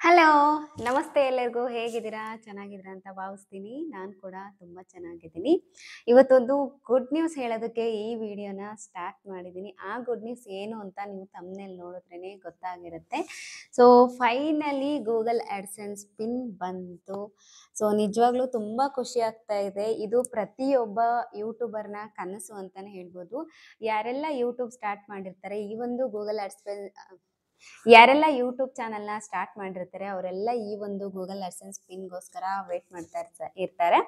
Hello! ನಮಸ್ತೆ ಎಲ್ಲರಿಗೂ. ಹೇಗಿದ್ದೀರಾ? ಚೆನ್ನಾಗಿದ್ದೀರಾ ಅಂತ ಭಾವಿಸ್ತೀನಿ. ನಾನು ಕೂಡ ತುಂಬ ಚೆನ್ನಾಗಿದ್ದೀನಿ. ಇವತ್ತೊಂದು ಗುಡ್ ನ್ಯೂಸ್ ಹೇಳೋದಕ್ಕೆ ಈ ವಿಡಿಯೋನ ಸ್ಟಾರ್ಟ್ ಮಾಡಿದ್ದೀನಿ. ಆ ಗುಡ್ ನ್ಯೂಸ್ ಏನು ಅಂತ ನೀವು ಥಂಬ್‌ನೇಲ್ ನೋಡಿದ್ರೇನೆ ಗೊತ್ತಾಗಿರುತ್ತೆ. So, finally Google AdSense pin ಬಂತು. ಸೊ, ನಿಜವಾಗ್ಲೂ ತುಂಬ ಖುಷಿ ಆಗ್ತಾ ಇದೆ. ಇದು ಪ್ರತಿಯೊಬ್ಬ ಯೂಟ್ಯೂಬರ್‌ನ ಕನಸು ಅಂತಾನೆ ಹೇಳ್ಬೋದು. ಯಾರೆಲ್ಲ ಯೂಟ್ಯೂಬ್ ಸ್ಟಾರ್ಟ್ ಮಾಡಿರ್ತಾರೆ, ಈ ಒಂದು ಗೂಗಲ್ ಯಾರೆಲ್ಲ ಯೂಟ್ಯೂಬ್ ಚಾನಲ್‌ನ ಸ್ಟಾರ್ಟ್ ಮಾಡಿರ್ತಾರೆ ಅವರೆಲ್ಲ ಈ ಒಂದು ಗೂಗಲ್ ಅಡ್ಸೆನ್ಸ್ ಪಿನ್‌ಗೋಸ್ಕರ ವೇಟ್ ಮಾಡ್ತಾ ಇರ್ತಾರೆ.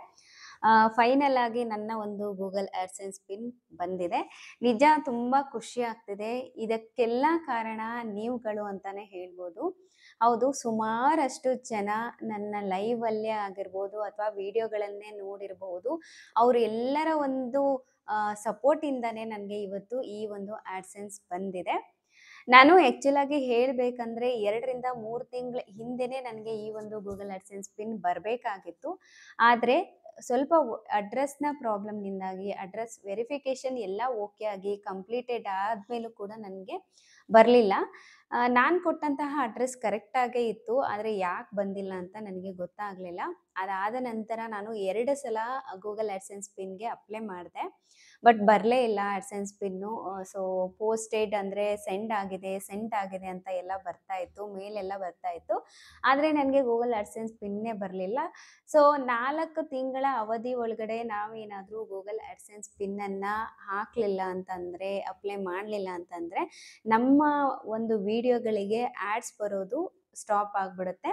ಫೈನಲ್ ಆಗಿ ನನ್ನ ಒಂದು ಗೂಗಲ್ ಅಡ್ಸೆನ್ಸ್ ಪಿನ್ ಬಂದಿದೆ. ನಿಜ ತುಂಬ ಖುಷಿ ಆಗ್ತಿದೆ. ಇದಕ್ಕೆಲ್ಲ ಕಾರಣ ನೀವುಗಳು ಅಂತಾನೆ ಹೇಳ್ಬೋದು. ಹೌದು, ಸುಮಾರಷ್ಟು ಜನ ನನ್ನ ಲೈವಲ್ಲೇ ಆಗಿರ್ಬೋದು ಅಥವಾ ವಿಡಿಯೋಗಳನ್ನೇ ನೋಡಿರಬಹುದು. ಅವರು ಎಲ್ಲರ ಒಂದು ಸಪೋರ್ಟಿಂದಾನೇ ನನಗೆ ಇವತ್ತು ಈ ಒಂದು ಆಡ್ಸೆನ್ಸ್ ಬಂದಿದೆ. ನಾನು ಆಕ್ಚುಲ್ ಆಗಿ ಹೇಳ್ಬೇಕಂದ್ರೆ 2 ರಿಂದ 3 ತಿಂಗಳ ಹಿಂದೆನೆ ನನಗೆ ಈ ಒಂದು ಗೂಗಲ್ ಅಡ್ಸೆನ್ಸ್ ಪಿನ್ ಬರಬೇಕಾಗಿತ್ತು. ಆದ್ರೆ ಸ್ವಲ್ಪ ಅಡ್ರೆಸ್‌ನ ಪ್ರಾಬ್ಲಮ್‌ನಿಂದಾಗಿ ಅಡ್ರೆಸ್ ವೆರಿಫಿಕೇಷನ್ ಎಲ್ಲ ಓಕೆ ಆಗಿ ಕಂಪ್ಲೀಟೆಡ್ ಆದ್ಮೇಲೂ ಕೂಡ ನನಗೆ ಬರ್ಲಿಲ್ಲ. ನಾನು ಕೊಟ್ಟಂತಹ ಅಡ್ರೆಸ್ ಕರೆಕ್ಟ್ ಆಗೇ ಇತ್ತು. ಆದ್ರೆ ಯಾಕೆ ಬಂದಿಲ್ಲ ಅಂತ ನನಗೆ ಗೊತ್ತಾಗ್ಲಿಲ್ಲ. ಅದಾದ ನಂತರ ನಾನು 2 ಸಲ ಗೂಗಲ್ ಅಡ್ಸೆನ್ಸ್ ಪಿನ್‌ಗೆ ಅಪ್ಲೈ ಮಾಡಿದೆ. ಬಟ್ ಬರಲೇ ಇಲ್ಲ ಅಡ್ಸೆನ್ಸ್ ಪಿನ್ನು. ಸೊ ಪೋಸ್ಟೆಡ್ ಅಂದರೆ ಸೆಂಡ್ ಆಗಿದೆ ಅಂತ ಎಲ್ಲ ಬರ್ತಾ ಇತ್ತು, ಮೇಲ್ ಎಲ್ಲ ಬರ್ತಾ ಇತ್ತು. ಆದರೆ ನನಗೆ ಗೂಗಲ್ ಅಡ್ಸೆನ್ಸ್ ಪಿನ್ನೇ ಬರಲಿಲ್ಲ. ಸೊ 4 ತಿಂಗಳ ಅವಧಿ ಒಳಗಡೆ ನಾವೇನಾದರೂ ಗೂಗಲ್ ಅಡ್ಸೆನ್ಸ್ ಪಿನ್ನನ್ನು ಹಾಕಲಿಲ್ಲ ಅಂತಂದರೆ, ಅಪ್ಲೈ ಮಾಡಲಿಲ್ಲ ಅಂತಂದರೆ, ನಮ್ಮ ಒಂದು ವಿಡಿಯೋಗಳಿಗೆ ಆ್ಯಡ್ಸ್ ಬರೋದು ಸ್ಟಾಪ್ ಆಗಿಬಿಡುತ್ತೆ.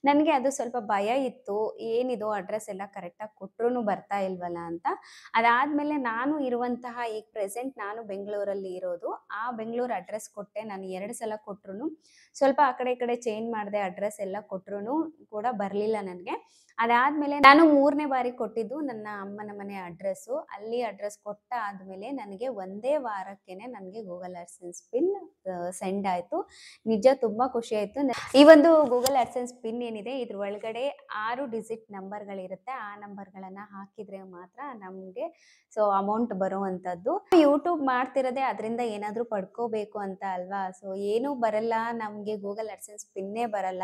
ನನಗೆ ಅದು ಸ್ವಲ್ಪ ಭಯ ಇತ್ತು. ಏನಿದು ಅಡ್ರೆಸ್ ಎಲ್ಲ ಕರೆಕ್ಟಾಗಿ ಕೊಟ್ರೂ ಬರ್ತಾ ಇಲ್ವಲ್ಲ ಅಂತ. ಅದಾದಮೇಲೆ ನಾನು ಇರುವಂತಹ ಈಗ ಪ್ರೆಸೆಂಟ್ ನಾನು ಬೆಂಗಳೂರಲ್ಲಿ ಇರೋದು. ಆ ಬೆಂಗಳೂರು ಅಡ್ರೆಸ್ ಕೊಟ್ಟೆ. ನಾನು 2 ಸಲ ಕೊಟ್ರೂ ಸ್ವಲ್ಪ ಆ ಕಡೆ ಈ ಕಡೆ ಚೇಂಜ್ ಮಾಡಿದೆ, ಅಡ್ರೆಸ್ ಎಲ್ಲ ಕೊಟ್ರೂ ಕೂಡ ಬರಲಿಲ್ಲ ನನಗೆ. ಅದಾದಮೇಲೆ ನಾನು 3ನೇ ಬಾರಿ ಕೊಟ್ಟಿದ್ದು ನನ್ನ ಅಮ್ಮನ ಮನೆ ಅಡ್ರೆಸ್ಸು. ಅಲ್ಲಿ ಅಡ್ರೆಸ್ ಕೊಟ್ಟ ಆದಮೇಲೆ ನನಗೆ ಒಂದೇ ವಾರಕ್ಕೇನೆ ನನಗೆ ಗೂಗಲ್ ಅಡ್ಸೆನ್ಸ್ ಪಿನ್ ಸೆಂಡ್ ಆಯಿತು. ನಿಜ ತುಂಬ ಖುಷಿ ಆಯಿತು. ಈ ಒಂದು ಗೂಗಲ್ ಅಡ್ಸೆನ್ಸ್ ಪಿನ್ ಏನಿದೆ ಇದ್ರ ಒಳಗಡೆ 6 ಡಿಜಿಟ್ ನಂಬರ್ಗಳಿರುತ್ತೆ. ಆ ನಂಬರ್ಗಳನ್ನು ಹಾಕಿದರೆ ಮಾತ್ರ ನಮಗೆ ಸೊ ಅಮೌಂಟ್ ಬರುವಂಥದ್ದು. ಯೂಟ್ಯೂಬ್ ಮಾಡ್ತಿರೋದೇ ಅದರಿಂದ ಏನಾದರೂ ಪಡ್ಕೋಬೇಕು ಅಂತ ಅಲ್ವಾ? ಸೊ ಏನೂ ಬರಲ್ಲ, ನಮಗೆ ಗೂಗಲ್ ಅಡ್ಸೆನ್ಸ್ ಪಿನ್ನೇ ಬರಲ್ಲ.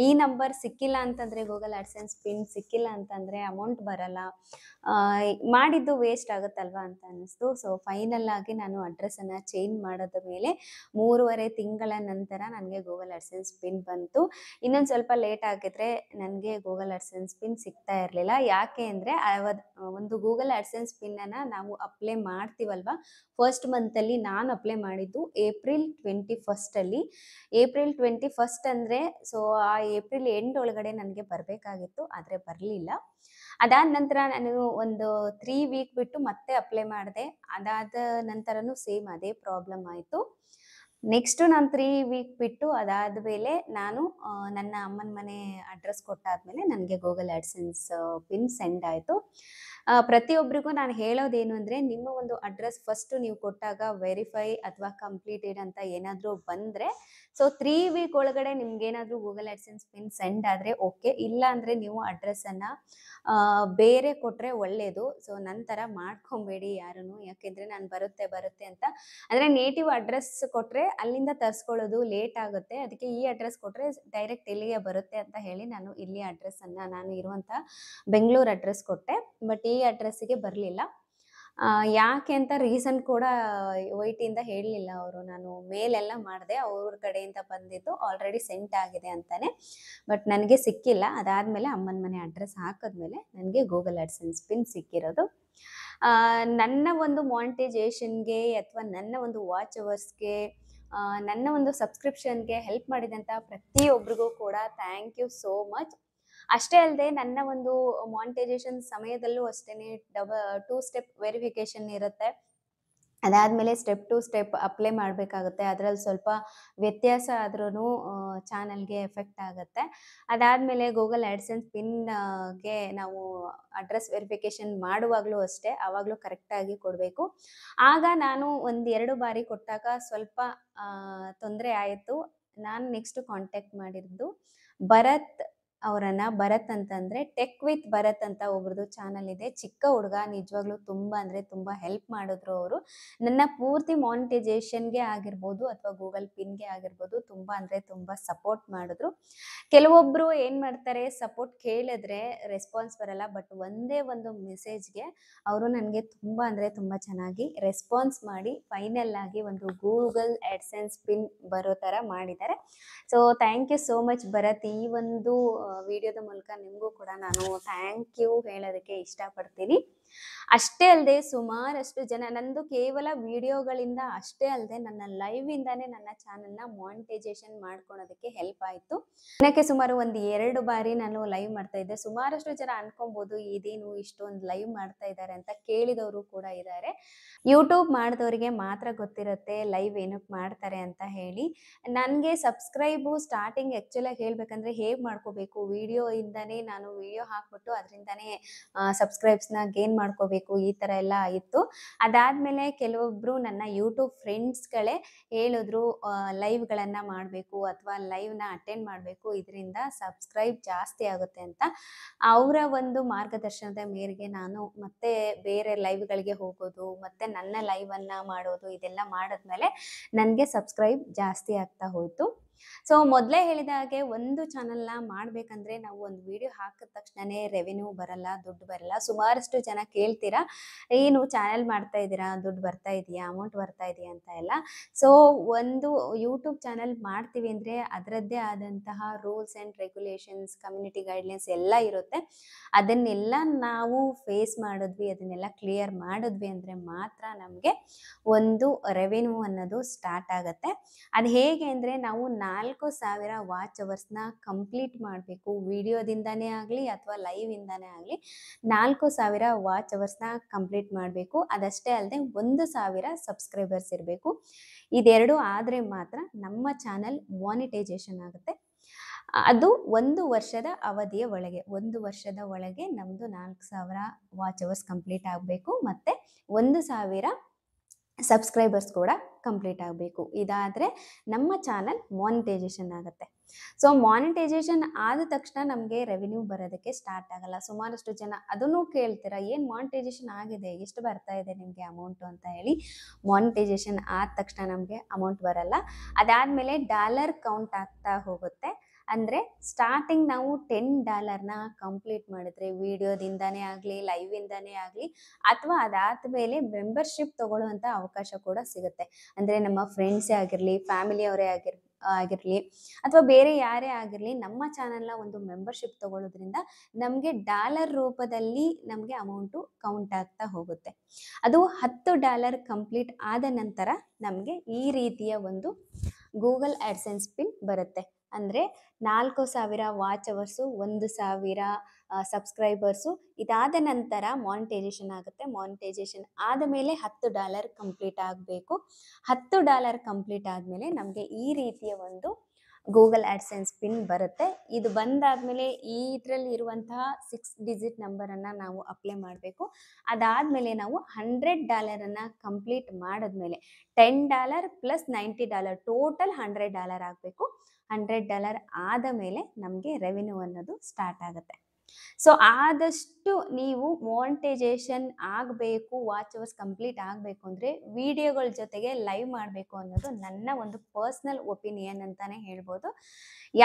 ಈ ನಂಬರ್ ಸಿಕ್ಕಿಲ್ಲ ಅಂತಂದರೆ, ಗೂಗಲ್ ಅಡ್ಸೆನ್ಸ್ ಪಿನ್ ಸಿಕ್ಕಿಲ್ಲ ಅಂತಂದರೆ ಅಮೌಂಟ್ ಬರಲ್ಲ. ಮಾಡಿದ್ದು ವೇಸ್ಟ್ ಆಗುತ್ತಲ್ವಾ ಅಂತ ಅನ್ನಿಸ್ತು. ಸೊ ಫೈನಲ್ ಆಗಿ ನಾನು ಅಡ್ರೆಸ್ಸನ್ನು ಚೇಂಜ್ ಮಾಡಿದ ಮೇಲೆ 3.5 ತಿಂಗಳ ನಂತರ ನನಗೆ ಗೂಗಲ್ ಅಡ್ಸೆನ್ಸ್ ಪಿನ್ ಬಂತು. ಇನ್ನೊಂದು ಸ್ವಲ್ಪ ಲೇಟ್ ಆಗಿದ್ರೆ ನನಗೆ ಗೂಗಲ್ ಅಡ್ಸೆನ್ಸ್ ಪಿನ್ ಸಿಗ್ತಾ ಇರಲಿಲ್ಲ. ಯಾಕೆ ಅಂದರೆ ಒಂದು ಗೂಗಲ್ ಅಡ್ಸೆನ್ಸ್ ಪಿನ್ನನ್ನು ನಾವು ಅಪ್ಲೈ ಮಾಡ್ತೀವಲ್ವಾ, ಫಸ್ಟ್ ಮಂತಲ್ಲಿ ನಾನು ಅಪ್ಲೈ ಮಾಡಿದ್ದು ಏಪ್ರಿಲ್ 21 ಏಪ್ರಿಲ್ 21 ಅಂದರೆ ಸೊ ಆ ಏಪ್ರಿಲ್ ಎಂಡ್ ಒಳಗಡೆ ನನಗೆ ಬರಬೇಕಾಗಿತ್ತು, ಆದರೆ ಬರಲಿಲ್ಲ. ಅದಾದ ನಂತರ ನಾನು ಒಂದು 3 ವೀಕ್ ಬಿಟ್ಟು ಮತ್ತೆ ಅಪ್ಲೈ ಮಾಡಿದೆ. ಅದಾದ ನಂತರನೂ ಸೇಮ್ ಅದೇ ಪ್ರಾಬ್ಲಮ್ ಆಯಿತು. ನೆಕ್ಸ್ಟು ನಾನು 3 ವೀಕ್ ಬಿಟ್ಟು ಅದಾದಮೇಲೆ ನಾನು ನನ್ನ ಅಮ್ಮನ ಮನೆ ಅಡ್ರೆಸ್ ಕೊಟ್ಟಾದಮೇಲೆ ನನಗೆ ಗೂಗಲ್ ಆಡ್ಸೆನ್ಸ್ ಪಿನ್ ಸೆಂಡ್ ಆಯಿತು. ಪ್ರತಿಯೊಬ್ಬರಿಗೂ ನಾನು ಹೇಳೋದೇನು ಅಂದರೆ, ನಿಮ್ಮ ಒಂದು ಅಡ್ರೆಸ್ ಫಸ್ಟು ನೀವು ಕೊಟ್ಟಾಗ ವೆರಿಫೈ ಅಥವಾ ಕಂಪ್ಲೀಟೆಡ್ ಅಂತ ಏನಾದರೂ ಬಂದರೆ, ಸೊ 3 ವೀಕ್ ಒಳಗಡೆ ನಿಮ್ಗೇನಾದರೂ ಗೂಗಲ್ ಆಡ್ಸೆನ್ಸ್ ಪಿನ್ ಸೆಂಡ್ ಆದರೆ ಓಕೆ. ಇಲ್ಲ ಅಂದರೆ ನೀವು ಅಡ್ರೆಸ್ಸನ್ನು ಬೇರೆ ಕೊಟ್ಟರೆ ಒಳ್ಳೆಯದು. ಸೊ ನನ್ನ ಥರ ಮಾಡ್ಕೊಬೇಡಿ ಯಾರೂ. ಯಾಕೆಂದರೆ ನಾನು ಬರುತ್ತೆ ಅಂತ ಅಂದರೆ ನೇಟಿವ್ ಅಡ್ರೆಸ್ ಕೊಟ್ಟರೆ ಅಲ್ಲಿಂದ ತರಿಸ್ಕೊಳ್ಳೋದು ಲೇಟ್ ಆಗುತ್ತೆ. ಅದಕ್ಕೆ ಈ ಅಡ್ರೆಸ್ ಕೊಟ್ಟರೆ ಡೈರೆಕ್ಟ್ ಇಲ್ಲಿಗೆ ಬರುತ್ತೆ ಅಂತ ಹೇಳಿ ನಾನು ಇಲ್ಲಿ ಅಡ್ರೆಸ್ಸನ್ನು, ನಾನು ಇರುವಂಥ ಬೆಂಗಳೂರು ಅಡ್ರೆಸ್ ಕೊಟ್ಟೆ. ಬಟ್ ಈ ಅಡ್ರೆಸ್ಸಿಗೆ ಬರಲಿಲ್ಲ. ಯಾಕೆ ಅಂತ ರೀಸನ್ ಕೂಡ ಒಯ್ಟಿಯಿಂದ ಹೇಳಲಿಲ್ಲ ಅವರು. ನಾನು ಮೇಲೆಲ್ಲ ಮಾಡಿದೆ, ಅವ್ರ ಕಡೆಯಿಂದ ಬಂದಿದ್ದು ಆಲ್ರೆಡಿ ಸೆಂಟ್ ಆಗಿದೆ ಅಂತಾನೆ. ಬಟ್ ನನಗೆ ಸಿಕ್ಕಿಲ್ಲ. ಅದಾದಮೇಲೆ ಅಮ್ಮನ ಮನೆ ಅಡ್ರೆಸ್ ಹಾಕಿದ್ಮೇಲೆ ನನಗೆ ಗೂಗಲ್ ಅಡ್ಸೆನ್ಸ್ ಪಿನ್ ಸಿಕ್ಕಿರೋದು. ನನ್ನ ಒಂದು ಮಾನಿಟೈಸೇಷನ್‌ಗೆ ಅಥವಾ ನನ್ನ ಒಂದು ವಾಚ್ ಅವರ್ಸ್‌ಗೆ, ನನ್ನ ಒಂದು ಸಬ್ಸ್ಕ್ರಿಪ್ಷನ್‌ಗೆ ಹೆಲ್ಪ್ ಮಾಡಿದಂಥ ಪ್ರತಿಯೊಬ್ಬರಿಗೂ ಕೂಡ ಥ್ಯಾಂಕ್ ಯು ಸೋ ಮಚ್. ಅಷ್ಟೇ ಅಲ್ಲದೆ ನನ್ನ ಒಂದು ಮಾನಿಟೈಸೇಷನ್ ಸಮಯದಲ್ಲೂ ಅಷ್ಟೇನೆ 2 ಸ್ಟೆಪ್ ವೆರಿಫಿಕೇಷನ್ ಇರುತ್ತೆ. ಅದಾದಮೇಲೆ ಸ್ಟೆಪ್ ಟು ಸ್ಟೆಪ್ ಅಪ್ಲೈ ಮಾಡಬೇಕಾಗುತ್ತೆ. ಅದರಲ್ಲಿ ಸ್ವಲ್ಪ ವ್ಯತ್ಯಾಸ ಆದ್ರೂ ಚಾನಲ್ಗೆ ಎಫೆಕ್ಟ್ ಆಗುತ್ತೆ. ಅದಾದಮೇಲೆ ಗೂಗಲ್ ಆಡ್ಸೆನ್ಸ್ ಪಿನ್‌ಗೆ ನಾವು ಅಡ್ರೆಸ್ ವೆರಿಫಿಕೇಷನ್ ಮಾಡುವಾಗಲೂ ಅಷ್ಟೇ, ಆವಾಗಲೂ ಕರೆಕ್ಟಾಗಿ ಕೊಡಬೇಕು. ಆಗ ನಾನು 1-2 ಬಾರಿ ಕೊಟ್ಟಾಗ ಸ್ವಲ್ಪ ತೊಂದರೆ ಆಯಿತು. ನಾನು ನೆಕ್ಸ್ಟ್ ಕಾಂಟ್ಯಾಕ್ಟ್ ಮಾಡಿದ್ದು ಭರತ್ ಅವರನ್ನ ಭರತ್ ಅಂತಂದ್ರೆ ಟೆಕ್ ವಿತ್ ಭರತ್ ಅಂತ ಒಬ್ರದ್ದು ಚಾನಲ್ ಇದೆ. ಚಿಕ್ಕ ಹುಡುಗ, ನಿಜವಾಗ್ಲೂ ತುಂಬಾ ಅಂದ್ರೆ ತುಂಬಾ ಹೆಲ್ಪ್ ಮಾಡಿದ್ರು ಅವರು. ನನ್ನ ಪೂರ್ತಿ ಮಾನಿಟೈಸೇಷನ್ಗೆ ಆಗಿರ್ಬೋದು ಅಥವಾ ಗೂಗಲ್ ಪಿನ್ಗೆ ಆಗಿರ್ಬೋದು ತುಂಬಾ ಅಂದ್ರೆ ತುಂಬಾ ಸಪೋರ್ಟ್ ಮಾಡಿದ್ರು. ಕೆಲವೊಬ್ರು ಏನ್ ಮಾಡ್ತಾರೆ, ಸಪೋರ್ಟ್ ಕೇಳಿದ್ರೆ ರೆಸ್ಪಾನ್ಸ್ ಬರಲ್ಲ, ಬಟ್ ಒಂದೇ ಒಂದು ಮೆಸೇಜ್ಗೆ ಅವರು ನನಗೆ ತುಂಬಾ ಅಂದ್ರೆ ತುಂಬಾ ಚೆನ್ನಾಗಿ ರೆಸ್ಪಾನ್ಸ್ ಮಾಡಿ ಫೈನಲ್ ಆಗಿ ಒಂದು ಗೂಗಲ್ ಆಡ್ಸೆನ್ಸ್ ಪಿನ್ ಬರೋ ತರ ಮಾಡಿದ್ದಾರೆ. So thank you so much Bharat. ಈ ಒಂದು ವಿಡಿಯೋದ ಮೂಲಕ ನಿಮಗೂ ಕೂಡ ನಾನು ಥ್ಯಾಂಕ್ ಯು ಹೇಳೋದಕ್ಕೆ ಇಷ್ಟಪಡ್ತೀನಿ. ಅಷ್ಟೇ ಅಲ್ಲದೆ ಸುಮಾರಷ್ಟು ಜನ, ನಂದು ಕೇವಲ ವಿಡಿಯೋಗಳಿಂದ ಅಷ್ಟೇ ಅಲ್ಲದೆ ನನ್ನ ಲೈವ್ ಇಂದಾನೆ ನನ್ನ ಚಾನೆಲ್ನ ಮಾನಿಟೈಸೇಷನ್ ಮಾಡ್ಕೊಳೋದಕ್ಕೆ ಹೆಲ್ಪ್ ಆಯಿತು. ದಿನಕ್ಕೆ ಸುಮಾರು ಒಂದು 2 ಬಾರಿ ನಾನು ಲೈವ್ ಮಾಡ್ತಾ ಇದ್ದೆ. ಸುಮಾರಷ್ಟು ಜನ ಅನ್ಕೊಬೋದು ಇದೇನು ಇಷ್ಟೊಂದು ಲೈವ್ ಮಾಡ್ತಾ ಇದ್ದಾರೆ ಅಂತ ಕೇಳಿದವರು ಕೂಡ ಇದ್ದಾರೆ. ಯೂಟ್ಯೂಬ್ ಮಾಡಿದವರಿಗೆ ಮಾತ್ರ ಗೊತ್ತಿರುತ್ತೆ ಲೈವ್ ಏನಕ್ಕೆ ಮಾಡ್ತಾರೆ ಅಂತ ಹೇಳಿ. ನನಗೆ ಸಬ್ಸ್ಕ್ರೈಬು ಸ್ಟಾರ್ಟಿಂಗ್ ಆ್ಯಕ್ಚುಲಾಗಿ ಹೇಳ್ಬೇಕಂದ್ರೆ ಹೇಗೆ ಮಾಡ್ಕೋಬೇಕು, ವಿಡಿಯೋ ಇಂದಾನೇ ನಾನು ವಿಡಿಯೋ ಹಾಕ್ಬಿಟ್ಟು ಅದರಿಂದಾನೇ ಸಬ್ಸ್ಕ್ರೈಬ್ಸ್ನ ಗೇನ್ ಮಾಡ್ಕೋಬೇಕು, ಈ ಥರ ಎಲ್ಲ ಇತ್ತು. ಅದಾದಮೇಲೆ ಕೆಲವೊಬ್ಬರು ನನ್ನ ಯೂಟ್ಯೂಬ್ ಫ್ರೆಂಡ್ಸ್ಗಳೇ ಹೇಳಿದ್ರು ಲೈವ್ಗಳನ್ನು ಮಾಡಬೇಕು ಅಥವಾ ಲೈವ್ನ ಅಟೆಂಡ್ ಮಾಡಬೇಕು, ಇದರಿಂದ ಸಬ್ಸ್ಕ್ರೈಬ್ ಜಾಸ್ತಿ ಆಗುತ್ತೆ ಅಂತ. ಅವರ ಒಂದು ಮಾರ್ಗದರ್ಶನದ ಮೇರೆಗೆ ನಾನು ಮತ್ತೆ ಬೇರೆ ಲೈವ್ಗಳಿಗೆ ಹೋಗೋದು, ಮತ್ತೆ ನನ್ನ ಲೈವನ್ನು ಮಾಡೋದು, ಇದೆಲ್ಲ ಮಾಡಿದ್ಮೇಲೆ ನನಗೆ ಸಬ್ಸ್ಕ್ರೈಬ್ ಜಾಸ್ತಿ ಆಗ್ತಾ ಹೋಯಿತು. ಸೊ ಮೊದಲೇ ಹೇಳಿದ ಹಾಗೆ ಒಂದು ಚಾನಲ್ನ ಮಾಡಬೇಕಂದ್ರೆ ನಾವು ಒಂದು ವಿಡಿಯೋ ಹಾಕಿದ ತಕ್ಷಣನೇ ರೆವೆನ್ಯೂ ಬರಲ್ಲ, ದುಡ್ಡು ಬರಲ್ಲ. ಸುಮಾರಷ್ಟು ಜನ ಕೇಳ್ತೀರಾ, ಏನು ಚಾನಲ್ ಮಾಡ್ತಾ ಇದ್ದೀರಾ, ದುಡ್ಡು ಬರ್ತಾ ಇದೆಯಾ, ಅಮೌಂಟ್ ಬರ್ತಾ ಇದೆಯಾ ಅಂತ ಎಲ್ಲ. ಸೊ ಒಂದು ಯೂಟ್ಯೂಬ್ ಚಾನಲ್ ಮಾಡ್ತೀವಿ ಅಂದರೆ ಅದರದ್ದೇ ಆದಂತಹ rules and regulations, community guidelines ಎಲ್ಲ ಇರುತ್ತೆ. ಅದನ್ನೆಲ್ಲ ನಾವು ಫೇಸ್ ಮಾಡಿದ್ವಿ, ಅದನ್ನೆಲ್ಲ ಕ್ಲಿಯರ್ ಮಾಡಿದ್ವಿ ಅಂದರೆ ಮಾತ್ರ ನಮಗೆ ಒಂದು ರೆವೆನ್ಯೂ ಅನ್ನೋದು ಸ್ಟಾರ್ಟ್ ಆಗುತ್ತೆ. ಅದು ಹೇಗೆ ಅಂದರೆ ನಾವು 4,000 ವಾಚ್ ಅವರ್ಸ್ನ ಕಂಪ್ಲೀಟ್ ಮಾಡಬೇಕು. ವಿಡಿಯೋದಿಂದನೇ ಆಗಲಿ ಅಥವಾ ಲೈವ್ ಇಂದಾನೇ ಆಗಲಿ 4,000 ವಾಚ್ ಅವರ್ಸ್ನ ಕಂಪ್ಲೀಟ್ ಮಾಡಬೇಕು. ಅದಷ್ಟೇ ಅಲ್ಲದೆ 1,000 ಸಬ್ಸ್ಕ್ರೈಬರ್ಸ್ ಇರಬೇಕು. ಇದೆರಡು ಆದರೆ ಮಾತ್ರ ನಮ್ಮ ಚಾನಲ್ ಮಾನಿಟೈಸೇಷನ್ ಆಗುತ್ತೆ. ಅದು 1 ವರ್ಷದ ಅವಧಿಯ ಒಳಗೆ, 1 ವರ್ಷದ ಒಳಗೆ ನಮ್ಮದು 4,000 ವಾಚ್ ಅವರ್ಸ್ ಕಂಪ್ಲೀಟ್ ಆಗಬೇಕು, ಮತ್ತು 1,000 ಸಬ್ಸ್ಕ್ರೈಬರ್ಸ್ ಕೂಡ ಕಂಪ್ಲೀಟ್ ಆಗಬೇಕು. ಇದಾದರೆ ನಮ್ಮ ಚಾನಲ್ ಮಾನಿಟೈಸೇಷನ್ ಆಗುತ್ತೆ. ಸೊ ಮಾನಿಟೈಸೇಷನ್ ಆದ ತಕ್ಷಣ ನಮಗೆ ರೆವೆನ್ಯೂ ಬರೋದಕ್ಕೆ ಸ್ಟಾರ್ಟ್ ಆಗಲ್ಲ. ಸುಮಾರಷ್ಟು ಜನ ಅದನ್ನು ಕೇಳ್ತೀರಾ, ಏನು ಮಾನಿಟೈಸೇಷನ್ ಆಗಿದೆ, ಎಷ್ಟು ಬರ್ತಾ ಇದೆ ನಿಮಗೆ ಅಮೌಂಟು ಅಂತ ಹೇಳಿ. ಮಾನಿಟೈಸೇಷನ್ ಆದ ತಕ್ಷಣ ನಮಗೆ ಅಮೌಂಟ್ ಬರಲ್ಲ. ಅದಾದಮೇಲೆ ಡಾಲರ್ ಕೌಂಟ್ ಆಗ್ತಾ ಹೋಗುತ್ತೆ. ಅಂದರೆ ಸ್ಟಾರ್ಟಿಂಗ್ ನಾವು $10ನ ಕಂಪ್ಲೀಟ್ ಮಾಡಿದ್ರೆ ವಿಡಿಯೋದಿಂದಾನೇ ಆಗಲಿ, ಲೈವಿಂದಾನೇ ಆಗಲಿ, ಅಥವಾ ಅದಾದಮೇಲೆ ಮೆಂಬರ್ಶಿಪ್ ತೊಗೊಳ್ಳುವಂಥ ಅವಕಾಶ ಕೂಡ ಸಿಗುತ್ತೆ. ಅಂದರೆ ನಮ್ಮ ಫ್ರೆಂಡ್ಸೇ ಆಗಿರಲಿ, ಫ್ಯಾಮಿಲಿಯವರೇ ಆಗಿರಲಿ ಅಥವಾ ಬೇರೆ ಯಾರೇ ಆಗಿರಲಿ, ನಮ್ಮ ಚಾನಲ್ನ ಒಂದು ಮೆಂಬರ್ಶಿಪ್ ತೊಗೊಳ್ಳೋದ್ರಿಂದ ನಮಗೆ ಡಾಲರ್ ರೂಪದಲ್ಲಿ ನಮಗೆ ಅಮೌಂಟು ಕೌಂಟ್ ಆಗ್ತಾ ಹೋಗುತ್ತೆ. ಅದು $10 ಕಂಪ್ಲೀಟ್ ಆದ ನಂತರ ನಮಗೆ ಈ ರೀತಿಯ ಒಂದು ಗೂಗಲ್ ಆಡ್ಸೆನ್ಸ್ ಪಿನ್ ಬರುತ್ತೆ. ಅಂದರೆ 4,000 ವಾಚ್ ಅವರ್ಸು, 1,000 ಸಬ್ಸ್ಕ್ರೈಬರ್ಸು. ಇದಾದ ನಂತರ ಮಾನಿಟೈಸೇಷನ್ ಆಗುತ್ತೆ. ಮಾನಿಟೈಸೇಷನ್ ಆದ ಮೇಲೆ $10 ಕಂಪ್ಲೀಟ್ ಆಗಬೇಕು. $10 ಕಂಪ್ಲೀಟ್ ಆದಮೇಲೆ ನಮಗೆ ಈ ರೀತಿಯ ಒಂದು ಗೂಗಲ್ ಆಡ್ಸೆನ್ಸ್ ಪಿನ್ ಬರುತ್ತೆ. ಇದು ಬಂದಾದಮೇಲೆ ಇದರಲ್ಲಿ ಇರುವಂತಹ 6 ಡಿಜಿಟ್ ನಂಬರನ್ನು ನಾವು ಅಪ್ಲೈ ಮಾಡಬೇಕು. ಅದಾದಮೇಲೆ ನಾವು $100 ಕಂಪ್ಲೀಟ್ ಮಾಡಿದ್ಮೇಲೆ $10 ಪ್ಲಸ್ $90 ಟೋಟಲ್ $100 ಆಗಬೇಕು. $100 ಆದ ಮೇಲೆ ನಮಗೆ ರೆವೆನ್ಯೂ ಅನ್ನೋದು ಸ್ಟಾರ್ಟ್ ಆಗುತ್ತೆ. ಸೊ ಆದಷ್ಟು ನೀವು ಮಾನಿಟೈಸೇಷನ್ ಆಗಬೇಕು, ವಾಚ್ ಅವರ್ಸ್ ಕಂಪ್ಲೀಟ್ ಆಗಬೇಕು ಅಂದರೆ ವಿಡಿಯೋಗಳ ಜೊತೆಗೆ ಲೈವ್ ಮಾಡಬೇಕು ಅನ್ನೋದು ನನ್ನ ಒಂದು ಪರ್ಸ್ನಲ್ ಒಪಿನಿಯನ್ ಅಂತಲೇ ಹೇಳ್ಬೋದು.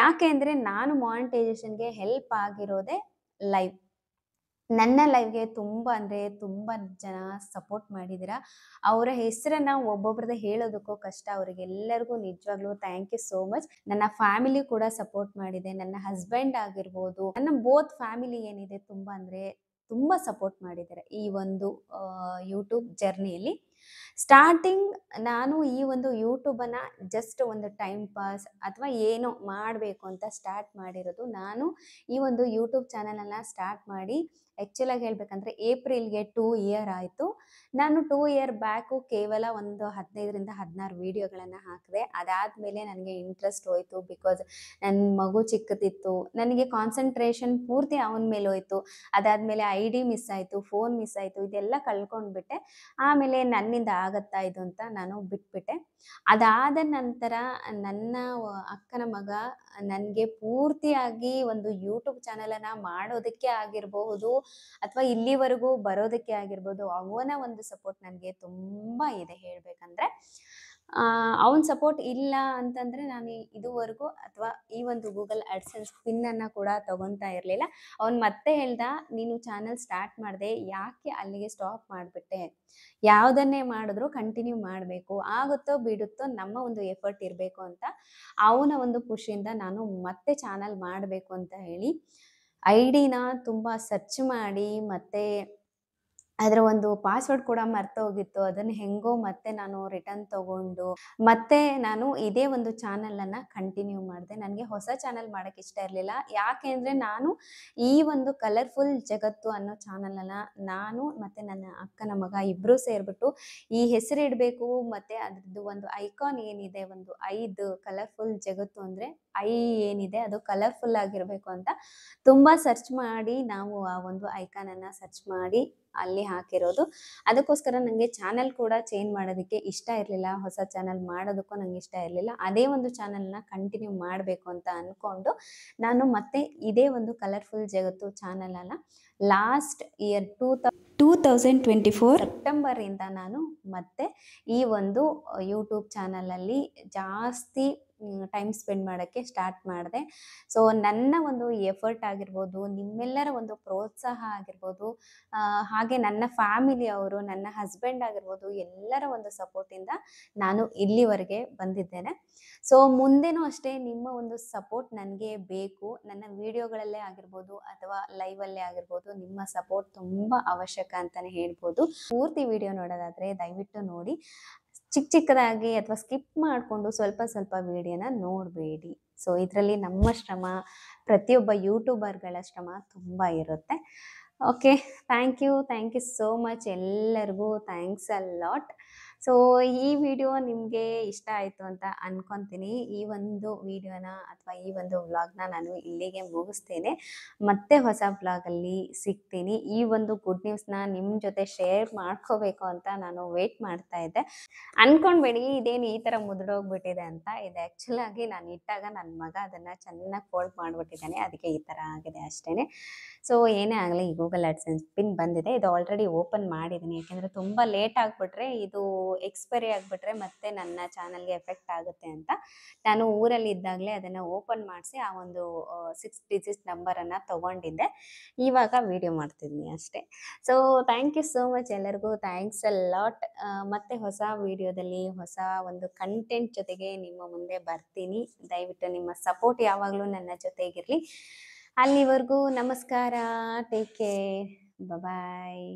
ಯಾಕೆ ಅಂದರೆ ನಾನು ಮಾನಿಟೈಸೇಷನ್ಗೆ ಹೆಲ್ಪ್ ಆಗಿರೋದೇ ಲೈವ್. ನನ್ನ ಲೈವ್ಗೆ ತುಂಬ ಅಂದರೆ ತುಂಬ ಜನ ಸಪೋರ್ಟ್ ಮಾಡಿದ್ದೀರಾ. ಅವರ ಹೆಸರನ್ನು ಒಬ್ಬೊಬ್ರದ್ದು ಹೇಳೋದಕ್ಕೂ ಕಷ್ಟ. ಅವರಿಗೆಲ್ಲರಿಗೂ ನಿಜವಾಗ್ಲೂ ಥ್ಯಾಂಕ್ ಯು ಸೋ ಮಚ್. ನನ್ನ ಫ್ಯಾಮಿಲಿ ಕೂಡ ಸಪೋರ್ಟ್ ಮಾಡಿದೆ. ನನ್ನ ಹಸ್ಬೆಂಡ್ ಆಗಿರ್ಬೋದು, ನನ್ನ ಬೋತ್ ಫ್ಯಾಮಿಲಿ ಏನಿದೆ ತುಂಬ ಅಂದರೆ ತುಂಬ ಸಪೋರ್ಟ್ ಮಾಡಿದ್ದಾರೆ ಈ ಒಂದು ಯೂಟ್ಯೂಬ್ ಜರ್ನಿಯಲ್ಲಿ. ಸ್ಟಾರ್ಟಿಂಗ್ ನಾನು ಈ ಒಂದು ಯೂಟ್ಯೂಬನ್ನು ಜಸ್ಟ್ ಒಂದು ಟೈಮ್ ಪಾಸ್ ಅಥವಾ ಏನೋ ಮಾಡಬೇಕು ಅಂತ ಸ್ಟಾರ್ಟ್ ಮಾಡಿರೋದು. ನಾನು ಈ ಒಂದು ಯೂಟ್ಯೂಬ್ ಚಾನಲನ್ನು ಸ್ಟಾರ್ಟ್ ಮಾಡಿ ಆ್ಯಕ್ಚುಲಾಗಿ ಹೇಳ್ಬೇಕಂದ್ರೆ ಏಪ್ರಿಲ್ಗೆ 2 ಇಯರ್ ಆಯಿತು. ನಾನು 2 ಇಯರ್ ಬ್ಯಾಕು ಕೇವಲ ಒಂದು 15ರಿಂದ 16 ವೀಡಿಯೋಗಳನ್ನು ಹಾಕಿದೆ. ಅದಾದಮೇಲೆ ನನಗೆ ಇಂಟ್ರೆಸ್ಟ್ ಹೋಯಿತು. ಬಿಕಾಸ್ ನನ್ನ ಮಗು ಚಿಕ್ಕದಿತ್ತು, ನನಗೆ ಕಾನ್ಸಂಟ್ರೇಷನ್ ಪೂರ್ತಿ ಅವನ ಮೇಲೆ ಹೋಯಿತು. ಅದಾದಮೇಲೆ ID ಮಿಸ್ ಆಯಿತು, ಫೋನ್ ಮಿಸ್ ಆಯಿತು, ಇದೆಲ್ಲ ಕಳ್ಕೊಂಡ್ಬಿಟ್ಟೆ. ಆಮೇಲೆ ನನ್ನಿಂದ ಆಗತ್ತಾ ಇದು ಅಂತ ನಾನು ಬಿಟ್ಬಿಟ್ಟೆ. ಅದಾದ ನಂತರ ನನ್ನ ಅಕ್ಕನ ಮಗ ನನಗೆ ಪೂರ್ತಿಯಾಗಿ ಒಂದು ಯೂಟ್ಯೂಬ್ ಚಾನಲನ್ನು ಮಾಡೋದಕ್ಕೆ ಆಗಿರಬಹುದು ಅಥವಾ ಇಲ್ಲಿವರೆಗೂ ಬರೋದಕ್ಕೆ ಆಗಿರ್ಬೋದು, ಅವನ ಒಂದು ಸಪೋರ್ಟ್ ನನಗೆ ತುಂಬ ಇದೆ ಹೇಳಬೇಕಂದ್ರೆ. ಅವನ ಸಪೋರ್ಟ್ ಇಲ್ಲ ಅಂತಂದರೆ ನಾನು ಇದುವರೆಗೂ ಅಥವಾ ಈ ಒಂದು ಗೂಗಲ್ ಅಡ್ಸೆನ್ಸ್ ಪಿನ್ನನ್ನು ಕೂಡ ತಗೊತಾ ಇರಲಿಲ್ಲ. ಅವ್ನು ಮತ್ತೆ ಹೇಳ್ದ, ನೀನು ಚಾನಲ್ ಸ್ಟಾರ್ಟ್ ಮಾಡಿದೆ, ಯಾಕೆ ಅಲ್ಲಿಗೆ ಸ್ಟಾಪ್ ಮಾಡಿಬಿಟ್ಟೆ? ಯಾವುದನ್ನೇ ಮಾಡಿದ್ರು ಕಂಟಿನ್ಯೂ ಮಾಡಬೇಕು, ಆಗುತ್ತೋ ಬಿಡುತ್ತೋ ನಮ್ಮ ಒಂದು ಎಫರ್ಟ್ ಇರಬೇಕು ಅಂತ ಅವನ ಒಂದು ಖುಷಿಯಿಂದ ನಾನು ಮತ್ತೆ ಚಾನಲ್ ಮಾಡಬೇಕು ಅಂತ ಹೇಳಿ ID ತುಂಬ ಸರ್ಚ್ ಮಾಡಿ ಮತ್ತೆ ಅದರ ಒಂದು ಪಾಸ್ವರ್ಡ್ ಕೂಡ ಮರ್ತೋಗಿತ್ತು. ಅದನ್ನು ಹೆಂಗೋ ಮತ್ತೆ ನಾನು ರಿಟರ್ನ್ ತಗೊಂಡು ಮತ್ತೆ ನಾನು ಇದೇ ಒಂದು ಚಾನಲನ್ನು ಕಂಟಿನ್ಯೂ ಮಾಡಿದೆ. ನನಗೆ ಹೊಸ ಚಾನಲ್ ಮಾಡೋಕ್ಕೆ ಇಷ್ಟ ಇರಲಿಲ್ಲ. ಯಾಕೆ ಅಂದರೆ ನಾನು ಈ ಒಂದು ಕಲರ್ಫುಲ್ ಜಗತ್ತು ಅನ್ನೋ ಚಾನಲನ್ನು ನಾನು ಮತ್ತು ನನ್ನ ಅಕ್ಕನ ಮಗ ಇಬ್ಬರೂ ಸೇರಿಬಿಟ್ಟು ಈ ಹೆಸರು ಇಡಬೇಕು ಮತ್ತು ಅದ್ರದ್ದು ಒಂದು ಐಕಾನ್ ಏನಿದೆ, ಒಂದು 5 ಕಲರ್ಫುಲ್ ಜಗತ್ತು ಅಂದರೆ ಏನಿದೆ ಅದು ಕಲರ್ಫುಲ್ ಆಗಿರಬೇಕು ಅಂತ ತುಂಬ ಸರ್ಚ್ ಮಾಡಿ ನಾವು ಆ ಒಂದು ಐಕಾನನ್ನು ಸರ್ಚ್ ಮಾಡಿ ಅಲ್ಲಿ ಹಾಕಿರೋದು. ಅದಕ್ಕೋಸ್ಕರ ನನಗೆ ಚಾನಲ್ ಕೂಡ ಚೇಂಜ್ ಮಾಡೋದಕ್ಕೆ ಇಷ್ಟ ಇರಲಿಲ್ಲ, ಹೊಸ ಚಾನಲ್ ಮಾಡೋದಕ್ಕೂ ನಂಗೆ ಇಷ್ಟ ಇರಲಿಲ್ಲ. ಅದೇ ಒಂದು ಚಾನಲ್ನ ಕಂಟಿನ್ಯೂ ಮಾಡಬೇಕು ಅಂತ ಅಂದ್ಕೊಂಡು ನಾನು ಮತ್ತೆ ಇದೇ ಒಂದು ಕಲರ್ಫುಲ್ ಜಗತ್ತು ಚಾನಲನ್ನು ಲಾಸ್ಟ್ ಇಯರ್ 2024 ಸೆಪ್ಟೆಂಬರಿಂದ ನಾನು ಮತ್ತೆ ಈ ಒಂದು ಯೂಟ್ಯೂಬ್ ಚಾನಲಲ್ಲಿ ಜಾಸ್ತಿ ಟೈಮ್ ಸ್ಪೆಂಡ್ ಮಾಡೋಕ್ಕೆ ಸ್ಟಾರ್ಟ್ ಮಾಡಿದೆ. ಸೊ ನನ್ನ ಒಂದು ಎಫರ್ಟ್ ಆಗಿರ್ಬೋದು, ನಿಮ್ಮೆಲ್ಲರ ಒಂದು ಪ್ರೋತ್ಸಾಹ ಆಗಿರ್ಬೋದು, ಹಾಗೆ ನನ್ನ ಫ್ಯಾಮಿಲಿಯವರು, ನನ್ನ ಹಸ್ಬೆಂಡ್ ಆಗಿರ್ಬೋದು, ಎಲ್ಲರ ಒಂದು ಸಪೋರ್ಟಿಂದ ನಾನು ಇಲ್ಲಿವರೆಗೆ ಬಂದಿದ್ದೇನೆ. ಸೊ ಮುಂದೆನೂ ಅಷ್ಟೇ ನಿಮ್ಮ ಒಂದು ಸಪೋರ್ಟ್ ನನಗೆ ಬೇಕು. ನನ್ನ ವಿಡಿಯೋಗಳಲ್ಲೇ ಆಗಿರ್ಬೋದು ಅಥವಾ ಲೈವಲ್ಲೇ ಆಗಿರ್ಬೋದು, ನಿಮ್ಮ ಸಪೋರ್ಟ್ ತುಂಬ ಅವಶ್ಯಕ ಅಂತಲೇ ಹೇಳ್ಬೋದು. ಪೂರ್ತಿ ವಿಡಿಯೋ ನೋಡೋದಾದರೆ ದಯವಿಟ್ಟು ನೋಡಿ, ಚಿಕ್ಕದಾಗಿ ಅಥವಾ ಸ್ಕಿಪ್ ಮಾಡಿಕೊಂಡು ಸ್ವಲ್ಪ ಸ್ವಲ್ಪ ವಿಡಿಯೋನ ನೋಡಬೇಡಿ. ಸೊ ಇದರಲ್ಲಿ ನಮ್ಮ ಶ್ರಮ, ಪ್ರತಿಯೊಬ್ಬ ಯೂಟ್ಯೂಬರ್ಗಳ ಶ್ರಮ ತುಂಬ ಇರುತ್ತೆ. Okay, thank you so much. ಎಲ್ಲರಿಗೂ ಥ್ಯಾಂಕ್ಸ್ ಅ ಲಾಟ್. ಸೊ ಈ ವಿಡಿಯೋ ನಿಮಗೆ ಇಷ್ಟ ಆಯಿತು ಅಂತ ಅಂದ್ಕೊತೀನಿ. ಈ ಒಂದು ವಿಡಿಯೋನ ಅಥವಾ ಈ ಒಂದು ವ್ಲಾಗ್ನ ನಾನು ಇಲ್ಲಿಗೆ ಮುಗಿಸ್ತೇನೆ. ಮತ್ತೆ ಹೊಸ ವ್ಲಾಗಲ್ಲಿ ಸಿಗ್ತೀನಿ. ಈ ಒಂದು ಗುಡ್ ನ್ಯೂಸ್ನ ನಿಮ್ಮ ಜೊತೆ ಶೇರ್ ಮಾಡ್ಕೋಬೇಕು ಅಂತ ನಾನು ವೇಟ್ ಮಾಡ್ತಾ ಇದ್ದೆ. ಅಂದ್ಕೊಳ್ಬೇಡಿ ಇದೇನು ಈ ಥರ ಮುದುಡೋಗ್ಬಿಟ್ಟಿದೆ ಅಂತ. ಇದು ಆ್ಯಕ್ಚುಲಾಗಿ ನಾನು ಇಟ್ಟಾಗ ನನ್ನ ಮಗ ಅದನ್ನು ಚೆನ್ನಾಗಿ ಫೋಲ್ಡ್ ಮಾಡಿಬಿಟ್ಟಿದ್ದಾನೆ, ಅದಕ್ಕೆ ಈ ಥರ ಆಗಿದೆ ಅಷ್ಟೇ. ಸೊ ಏನೇ ಆಗಲಿ, ಈ ಗೂಗಲ್ ಅಡ್ಸೆನ್ಸ್ ಪಿನ್ ಬಂದಿದೆ, ಇದು ಆಲ್ರೆಡಿ ಓಪನ್ ಮಾಡಿದ್ದೀನಿ. ಯಾಕೆಂದರೆ ತುಂಬ ಲೇಟ್ ಆಗಿಬಿಟ್ರೆ, ಇದು ಎಕ್ಸ್ಪೈರಿ ಆಗಿಬಿಟ್ರೆ ಮತ್ತೆ ನನ್ನ ಚಾನಲ್ಗೆ ಎಫೆಕ್ಟ್ ಆಗುತ್ತೆ ಅಂತ ನಾನು ಊರಲ್ಲಿ ಇದ್ದಾಗಲೇ ಅದನ್ನು ಓಪನ್ ಮಾಡಿಸಿ ಆ ಒಂದು 6 ಡಿಜಿಟ್ ನಂಬರನ್ನು ತೊಗೊಂಡಿದ್ದೆ. ಇವಾಗ ವಿಡಿಯೋ ಮಾಡ್ತಿದ್ದೀನಿ ಅಷ್ಟೇ. So thank you so much ಎಲ್ಲರಿಗೂ, ಥ್ಯಾಂಕ್ಸ್ ಅ ಲಾಟ್. ಮತ್ತೆ ಹೊಸ ವಿಡಿಯೋದಲ್ಲಿ ಹೊಸ ಒಂದು ಕಂಟೆಂಟ್ ಜೊತೆಗೆ ನಿಮ್ಮ ಮುಂದೆ ಬರ್ತೀನಿ. ದಯವಿಟ್ಟು ನಿಮ್ಮ ಸಪೋರ್ಟ್ ಯಾವಾಗಲೂ ನನ್ನ ಜೊತೆಗಿರಲಿ. ಅಲ್ಲಿವರೆಗೂ ನಮಸ್ಕಾರ, ಟೇಕ್ ಕೇರ್, ಬಾಯ್.